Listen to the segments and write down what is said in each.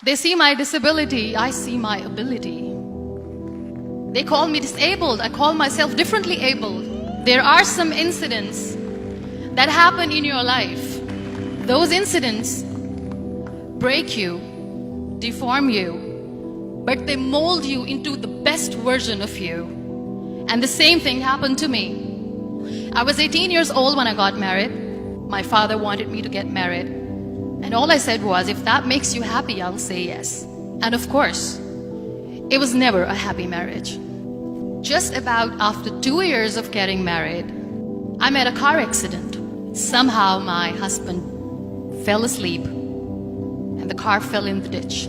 They see my disability, I see my ability. They call me disabled, I call myself differently abled. There are some incidents that happen in your life. Those incidents break you, deform you, but they mold you into the best version of you. And the same thing happened to me. I was 18 years old when I got married. My father wanted me to get married. And all I said was, if that makes you happy, I'll say yes. And of course, it was never a happy marriage. Just about after 2 years of getting married, I met a car accident. Somehow my husband fell asleep and the car fell in the ditch.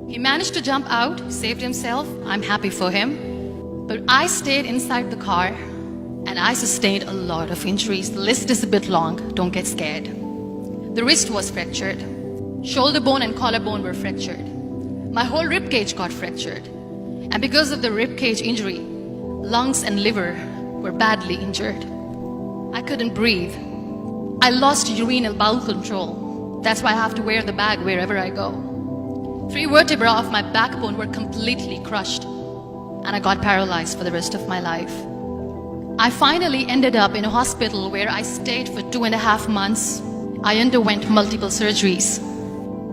He managed to jump out, saved himself. I'm happy for him. But I stayed inside the car and I sustained a lot of injuries. The list is a bit long, don't get scared. The wrist was fractured. Shoulder bone and collarbone were fractured. My whole rib cage got fractured. And because of the rib cage injury, lungs and liver were badly injured. I couldn't breathe. I lost urinary bowel control. That's why I have to wear the bag wherever I go. 3 vertebrae of my backbone were completely crushed, and I got paralyzed for the rest of my life. I finally ended up in a hospital where I stayed for 2.5 months. I underwent multiple surgeries.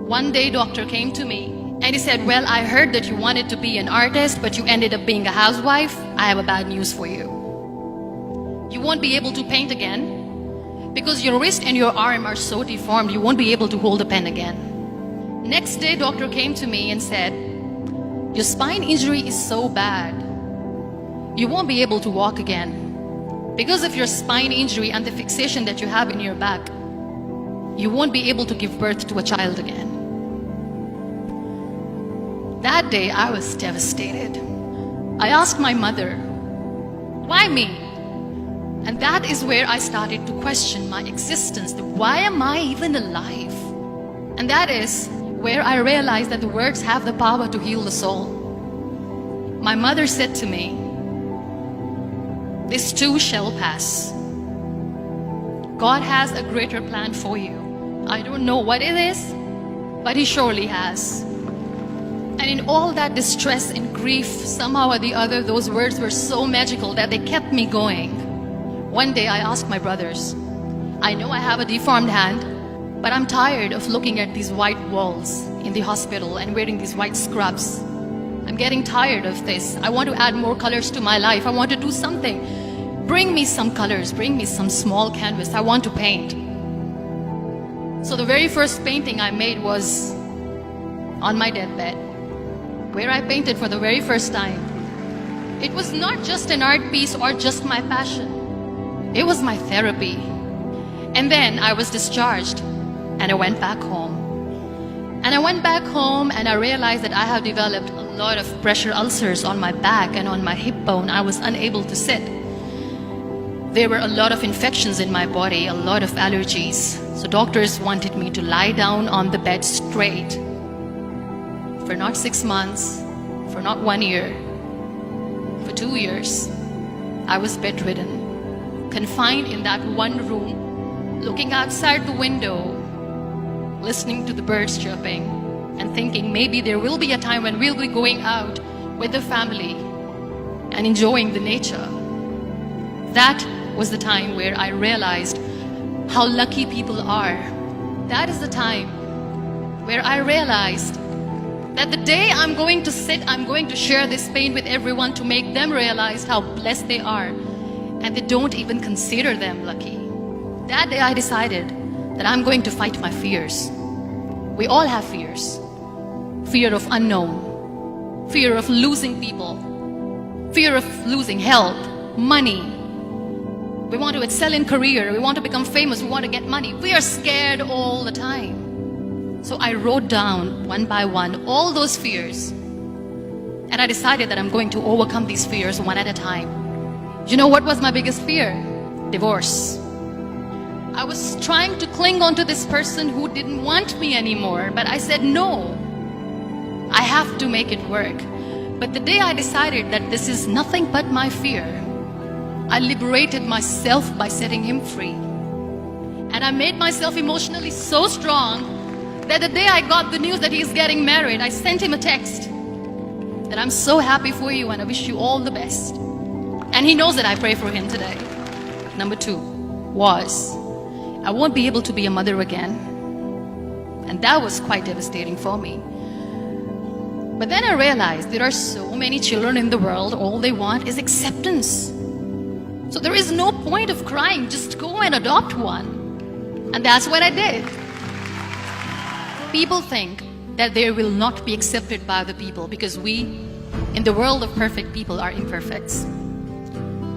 One day, doctor came to me and he said, well, I heard that you wanted to be an artist, but you ended up being a housewife. I have a bad news for you. You won't be able to paint again because your wrist and your arm are so deformed, you won't be able to hold a pen again. Next day, doctor came to me and said, your spine injury is so bad, you won't be able to walk again. Because of your spine injury and the fixation that you have in your back, you won't be able to give birth to a child again. That day, I was devastated. I asked my mother, why me? And that is where I started to question my existence. Why am I even alive? And that is where I realized that the words have the power to heal the soul. My mother said to me, this too shall pass. God has a greater plan for you. I don't know what it is, but He surely has. And in all that distress and grief, somehow or the other, those words were so magical that they kept me going. One day I asked my brothers, I know I have a deformed hand, but I'm tired of looking at these white walls in the hospital and wearing these white scrubs. I'm getting tired of this. I want to add more colors to my life. I want to do something. Bring me some colors, bring me some small canvas. I want to paint. So the very first painting I made was on my deathbed, where I painted for the very first time. It was not just an art piece or just my passion. It was my therapy. And then I was discharged and I went back home. And I went back home and I realized that I have developed a lot of pressure ulcers on my back and on my hip bone. I was unable to sit. There were a lot of infections in my body, a lot of allergies. So doctors wanted me to lie down on the bed straight for not 6 months, for not 1 year, for 2 years. I was bedridden, confined in that one room, looking outside the window, listening to the birds chirping, and thinking maybe there will be a time when we'll be going out with the family and enjoying the nature. That was the time where I realized how lucky people are. That is the time where I realized that the day I'm going to sit, I'm going to share this pain with everyone to make them realize how blessed they are, and they don't even consider them lucky. That day I decided that I'm going to fight my fears. We all have fears. Fear of unknown, fear of losing people, fear of losing health, money. We want to excel in career, we want to become famous, we want to get money. We are scared all the time. So I wrote down one by one all those fears. And I decided that I'm going to overcome these fears one at a time. You know what was my biggest fear? Divorce. I was trying to cling on to this person who didn't want me anymore, but I said no. I have to make it work. But the day I decided that this is nothing but my fear, I liberated myself by setting him free. And I made myself emotionally so strong that the day I got the news that he's getting married, I sent him a text that I'm so happy for you and I wish you all the best. And he knows that I pray for him today. Number 2 was, I won't be able to be a mother again. And that was quite devastating for me. But then I realized there are so many children in the world, all they want is acceptance. So there is no point of crying, just go and adopt one. And that's what I did. People think that they will not be accepted by the people because we, in the world of perfect people, are imperfects.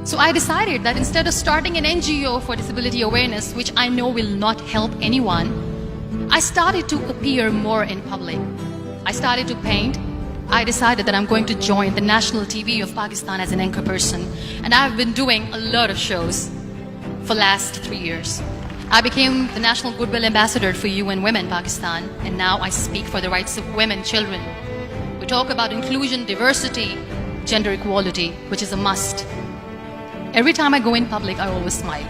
So I decided that instead of starting an NGO for disability awareness, which I know will not help anyone, I started to appear more in public. I started to paint. I decided that I'm going to join the national TV of Pakistan as an anchor person. And I've been doing a lot of shows for the last 3 years. I became the National Goodwill Ambassador for UN Women Pakistan, and now I speak for the rights of women, children. We talk about inclusion, diversity, gender equality, which is a must. Every time I go in public, I always smile.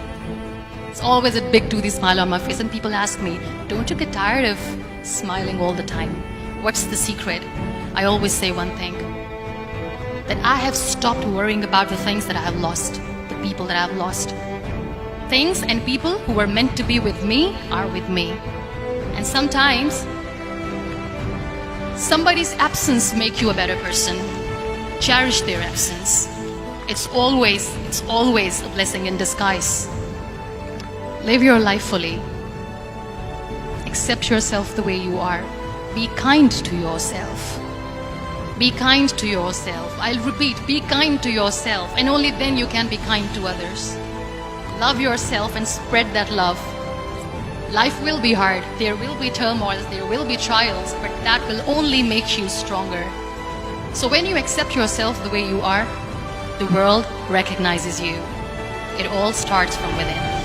It's always a big toothy smile on my face, and people ask me, don't you get tired of smiling all the time? What's the secret? I always say one thing, that I have stopped worrying about the things that I have lost, the people that I have lost. Things and people who were meant to be with me are with me. And sometimes, somebody's absence makes you a better person. Cherish their absence. It's always a blessing in disguise. Live your life fully. Accept yourself the way you are. Be kind to yourself. Be kind to yourself. I'll repeat, be kind to yourself, and only then you can be kind to others. Love yourself and spread that love. Life will be hard. There will be turmoils, there will be trials, but that will only make you stronger. So when you accept yourself the way you are, the world recognizes you. It all starts from within.